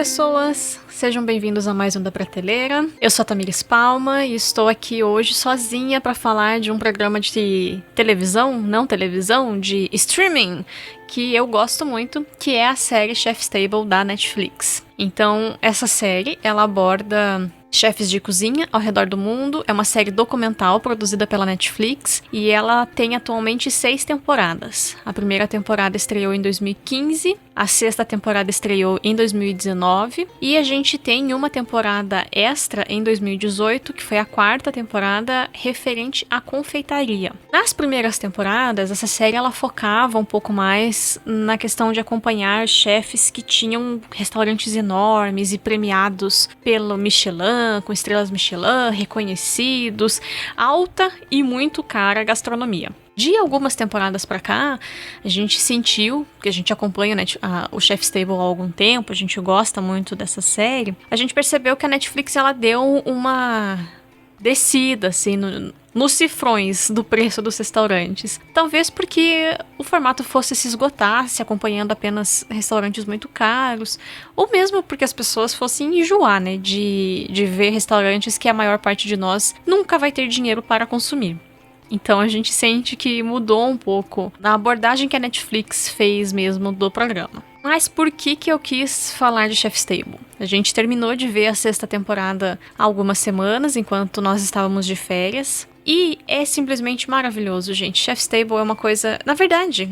pessoas! Sejam bem-vindos a mais um Da Prateleira. Eu sou a Tamires Palma e estou aqui hoje sozinha para falar de um programa de televisão, de streaming, que eu gosto muito, que é a série Chef's Table da Netflix. Então, essa série, ela aborda chefes de cozinha ao redor do mundo. É uma série documental produzida pela Netflix e ela tem atualmente 6 temporadas. A primeira temporada estreou em 2015, a sexta temporada estreou em 2019 e a gente tem uma temporada extra em 2018, que foi a quarta temporada referente à confeitaria. Nas primeiras temporadas, essa série ela focava um pouco mais na questão de acompanhar chefes que tinham restaurantes enormes e premiados pelo Michelin, com estrelas Michelin, reconhecidos, alta e muito cara gastronomia. De algumas temporadas pra cá, a gente sentiu, que a gente acompanha o Chef's Table há algum tempo, a gente gosta muito dessa série, a gente percebeu que a Netflix ela deu uma descida assim, nos cifrões do preço dos restaurantes. Talvez porque o formato fosse se esgotar, se acompanhando apenas restaurantes muito caros, ou mesmo porque as pessoas fossem enjoar, né, de ver restaurantes que a maior parte de nós nunca vai ter dinheiro para consumir. Então a gente sente que mudou um pouco na abordagem que a Netflix fez mesmo do programa. Mas por que eu quis falar de Chef's Table? A gente terminou de ver a sexta temporada há algumas semanas, enquanto nós estávamos de férias. E é simplesmente maravilhoso, gente. Chef's Table é uma coisa... Na verdade,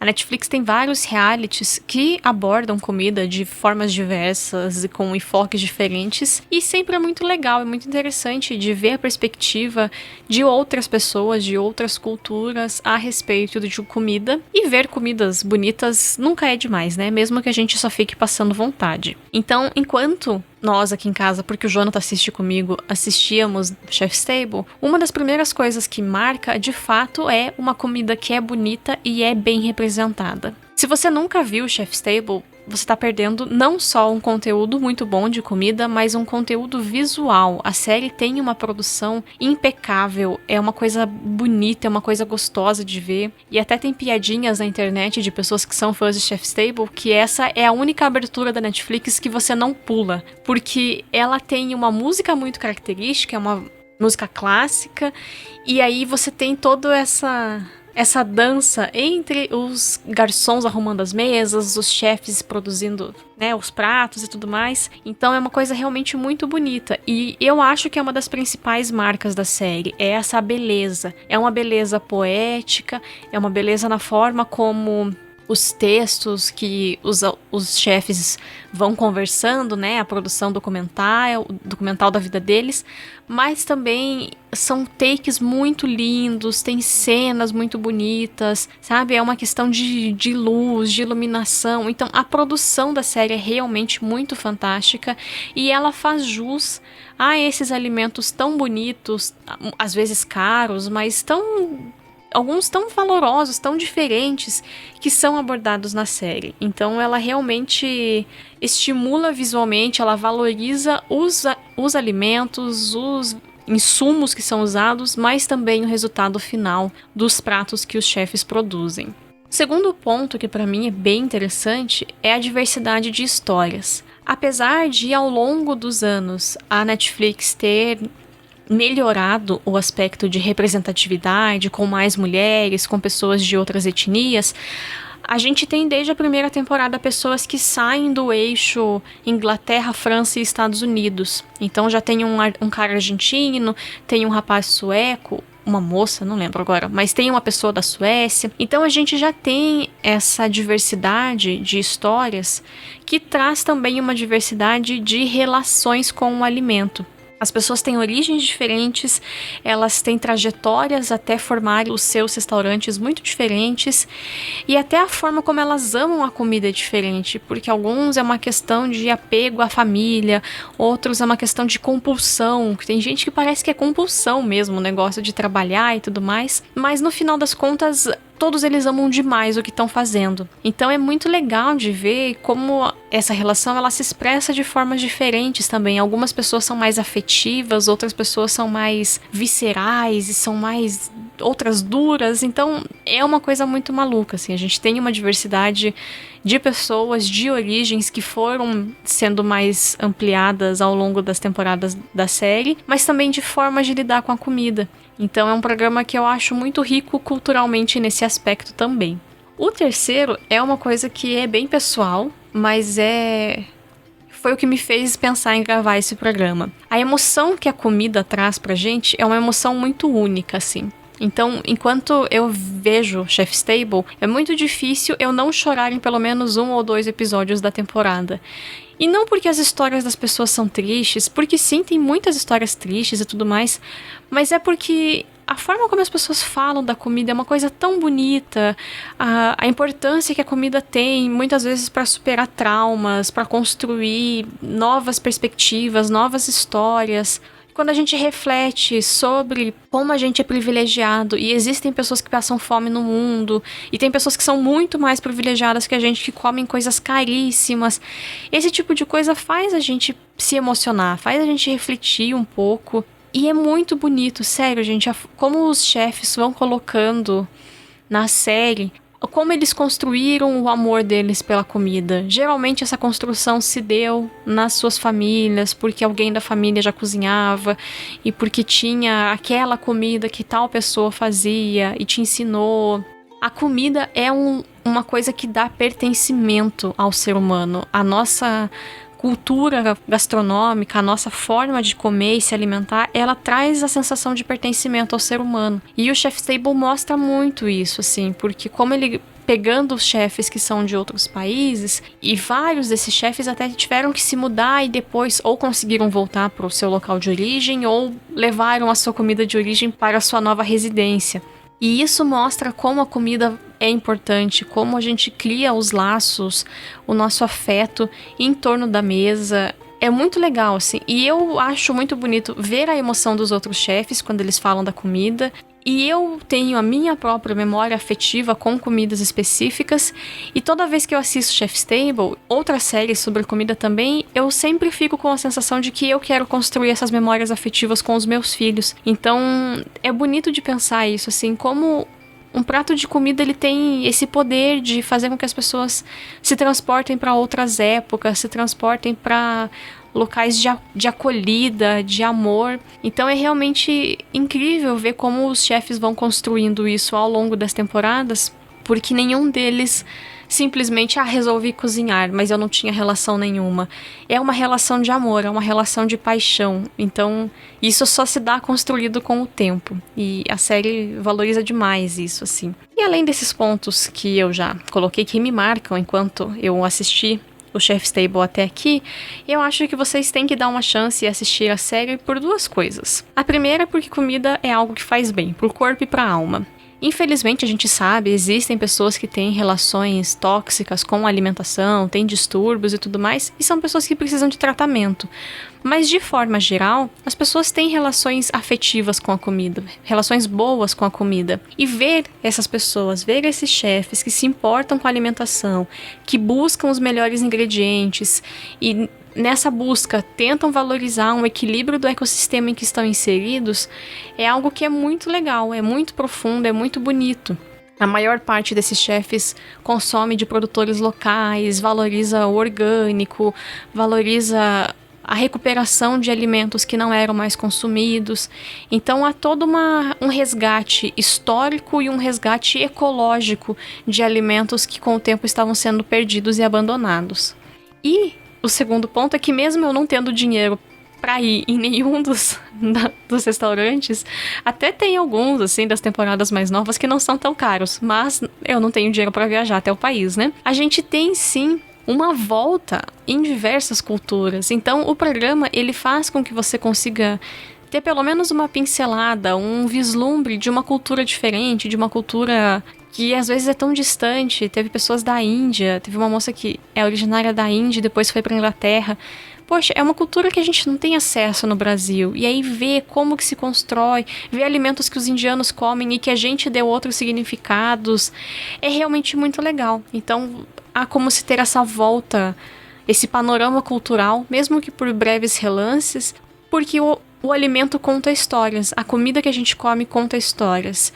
a Netflix tem vários realities que abordam comida de formas diversas e com enfoques diferentes. E sempre é muito legal, é muito interessante de ver a perspectiva de outras pessoas, de outras culturas a respeito de comida. E ver comidas bonitas nunca é demais, né? Mesmo que a gente só fique passando vontade. Então, enquanto nós aqui em casa, porque o Jonathan assiste comigo, assistíamos Chef's Table, uma das primeiras coisas que marca, de fato, é uma comida que é bonita e é bem representada. Se você nunca viu Chef's Table, você está perdendo não só um conteúdo muito bom de comida, mas um conteúdo visual. A série tem uma produção impecável, é uma coisa bonita, é uma coisa gostosa de ver. E até tem piadinhas na internet de pessoas que são fãs de Chef's Table, que essa é a única abertura da Netflix que você não pula, porque ela tem uma música muito característica, é uma música clássica, e aí você tem toda essa dança entre os garçons arrumando as mesas, os chefes produzindo, né, os pratos e tudo mais. Então é uma coisa realmente muito bonita. E eu acho que é uma das principais marcas da série. É essa beleza. É uma beleza poética, é uma beleza na forma como os textos que os chefes vão conversando, né, a produção documental da vida deles, mas também são takes muito lindos, tem cenas muito bonitas, sabe, é uma questão de luz, de iluminação. Então a produção da série é realmente muito fantástica e ela faz jus a esses alimentos tão bonitos, às vezes caros, mas alguns tão valorosos, tão diferentes, que são abordados na série. Então ela realmente estimula visualmente, ela valoriza os alimentos, os insumos que são usados, mas também o resultado final dos pratos que os chefes produzem. O segundo ponto que para mim é bem interessante é a diversidade de histórias. Apesar de, ao longo dos anos, a Netflix ter melhorado o aspecto de representatividade, com mais mulheres, com pessoas de outras etnias, a gente tem desde a primeira temporada pessoas que saem do eixo Inglaterra, França e Estados Unidos. Então já tem um cara argentino, tem um rapaz sueco, uma moça, não lembro agora, mas tem uma pessoa da Suécia. Então a gente já tem essa diversidade de histórias que traz também uma diversidade de relações com o alimento. As pessoas têm origens diferentes, elas têm trajetórias até formar os seus restaurantes muito diferentes e até a forma como elas amam a comida é diferente, porque alguns é uma questão de apego à família, outros é uma questão de compulsão, tem gente que parece que é compulsão mesmo, o negócio de trabalhar e tudo mais, mas no final das contas todos eles amam demais o que estão fazendo. Então é muito legal de ver como essa relação ela se expressa de formas diferentes também. Algumas pessoas são mais afetivas, outras pessoas são mais viscerais e são mais outras duras. Então é uma coisa muito maluca, assim. A gente tem uma diversidade de pessoas, de origens que foram sendo mais ampliadas ao longo das temporadas da série, mas também de formas de lidar com a comida. Então é um programa que eu acho muito rico culturalmente nesse aspecto também. O terceiro é uma coisa que é bem pessoal, mas foi o que me fez pensar em gravar esse programa. A emoção que a comida traz pra gente é uma emoção muito única, assim. Então, enquanto eu vejo Chef's Table, é muito difícil eu não chorar em pelo menos 1 ou 2 episódios da temporada. E não porque as histórias das pessoas são tristes, porque sim, tem muitas histórias tristes e tudo mais, mas é porque a forma como as pessoas falam da comida é uma coisa tão bonita, a importância que a comida tem, muitas vezes para superar traumas, para construir novas perspectivas, novas histórias. Quando a gente reflete sobre como a gente é privilegiado e existem pessoas que passam fome no mundo e tem pessoas que são muito mais privilegiadas que a gente, que comem coisas caríssimas, esse tipo de coisa faz a gente se emocionar, faz a gente refletir um pouco. E é muito bonito, sério, gente, como os chefes vão colocando na série, como eles construíram o amor deles pela comida. Geralmente essa construção se deu nas suas famílias, porque alguém da família já cozinhava e porque tinha aquela comida que tal pessoa fazia e te ensinou. A comida é uma coisa que dá pertencimento ao ser humano. A nossa cultura gastronômica, a nossa forma de comer e se alimentar, ela traz a sensação de pertencimento ao ser humano. E o Chef's Table mostra muito isso, assim, porque como ele pegando os chefes que são de outros países, e vários desses chefes até tiveram que se mudar e depois ou conseguiram voltar para o seu local de origem ou levaram a sua comida de origem para a sua nova residência. E isso mostra como a comida é importante, como a gente cria os laços, o nosso afeto em torno da mesa. É muito legal, assim. E eu acho muito bonito ver a emoção dos outros chefes quando eles falam da comida. E eu tenho a minha própria memória afetiva com comidas específicas. E toda vez que eu assisto Chef's Table, outra série sobre comida também, eu sempre fico com a sensação de que eu quero construir essas memórias afetivas com os meus filhos. Então, é bonito de pensar isso, assim, como um prato de comida ele tem esse poder de fazer com que as pessoas se transportem para outras épocas, se transportem para locais de acolhida, de amor. Então é realmente incrível ver como os chefes vão construindo isso ao longo das temporadas, porque nenhum deles simplesmente resolvi cozinhar, mas eu não tinha relação nenhuma. É uma relação de amor, é uma relação de paixão. Então isso só se dá construído com o tempo. E a série valoriza demais isso, assim. E além desses pontos que eu já coloquei que me marcam enquanto eu assisti o Chef's Table até aqui, eu acho que vocês têm que dar uma chance e assistir a série por 2 coisas. A primeira é porque comida é algo que faz bem, pro corpo e pra alma. Infelizmente, a gente sabe, existem pessoas que têm relações tóxicas com a alimentação, têm distúrbios e tudo mais, e são pessoas que precisam de tratamento. Mas, de forma geral, as pessoas têm relações afetivas com a comida, relações boas com a comida. E ver essas pessoas, ver esses chefes que se importam com a alimentação, que buscam os melhores ingredientes e nessa busca tentam valorizar um equilíbrio do ecossistema em que estão inseridos, é algo que é muito legal, é muito profundo, é muito bonito. A maior parte desses chefes consome de produtores locais, valoriza o orgânico, valoriza a recuperação de alimentos que não eram mais consumidos. Então há todo um resgate histórico e um resgate ecológico de alimentos que com o tempo estavam sendo perdidos e abandonados. E o segundo ponto é que mesmo eu não tendo dinheiro para ir em nenhum dos restaurantes, até tem alguns, assim, das temporadas mais novas que não são tão caros, mas eu não tenho dinheiro para viajar até o país, né? A gente tem, sim, uma volta em diversas culturas. Então, o programa, ele faz com que você consiga ter pelo menos uma pincelada, um vislumbre de uma cultura diferente, de uma cultura que às vezes é tão distante. Teve pessoas da Índia, teve uma moça que é originária da Índia e depois foi pra Inglaterra. Poxa, é uma cultura que a gente não tem acesso no Brasil. E aí ver como que se constrói, ver alimentos que os indianos comem e que a gente deu outros significados, é realmente muito legal. Então, há como se ter essa volta, esse panorama cultural, mesmo que por breves relances, porque o alimento conta histórias, a comida que a gente come conta histórias.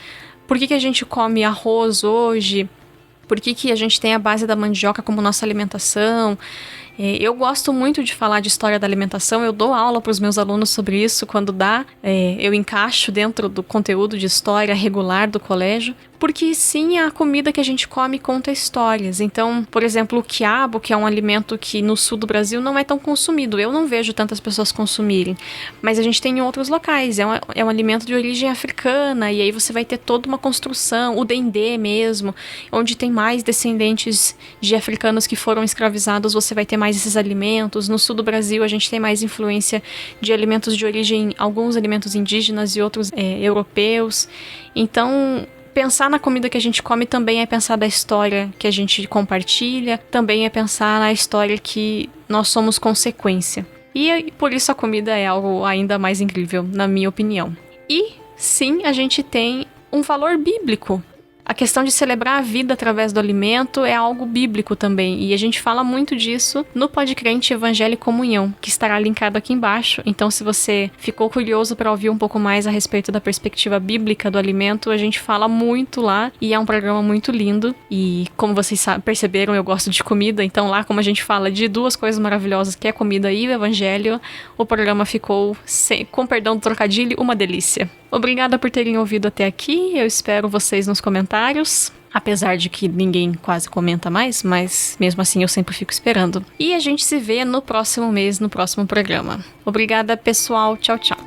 Por que a gente come arroz hoje? Por que a gente tem a base da mandioca como nossa alimentação? Eu gosto muito de falar de história da alimentação, eu dou aula para os meus alunos sobre isso quando dá, eu encaixo dentro do conteúdo de história regular do colégio, porque sim, a comida que a gente come conta histórias. Então, por exemplo, o quiabo, que é um alimento que no sul do Brasil não é tão consumido, eu não vejo tantas pessoas consumirem, mas a gente tem em outros locais, é um alimento de origem africana, e aí você vai ter toda uma construção, o dendê mesmo, onde tem mais descendentes de africanos que foram escravizados, você vai ter mais esses alimentos. No sul do Brasil a gente tem mais influência de alimentos de origem, alguns alimentos indígenas e outros europeus. Então, pensar na comida que a gente come também é pensar da história que a gente compartilha, também é pensar na história que nós somos consequência. E por isso a comida é algo ainda mais incrível, na minha opinião. E sim, a gente tem um valor bíblico. A questão de celebrar a vida através do alimento é algo bíblico também, e a gente fala muito disso no Pode Crente Evangelho e Comunhão, que estará linkado aqui embaixo. Então, se você ficou curioso para ouvir um pouco mais a respeito da perspectiva bíblica do alimento, a gente fala muito lá, e é um programa muito lindo. E como vocês perceberam, eu gosto de comida, então lá, como a gente fala de duas coisas maravilhosas, que é a comida e o evangelho, o programa ficou, com perdão do trocadilho, uma delícia. Obrigada por terem ouvido até aqui, eu espero vocês nos comentários, apesar de que ninguém quase comenta mais, mas mesmo assim eu sempre fico esperando. E a gente se vê no próximo mês, no próximo programa. Obrigada, pessoal, tchau, tchau.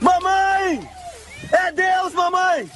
Mamãe! É Deus, mamãe!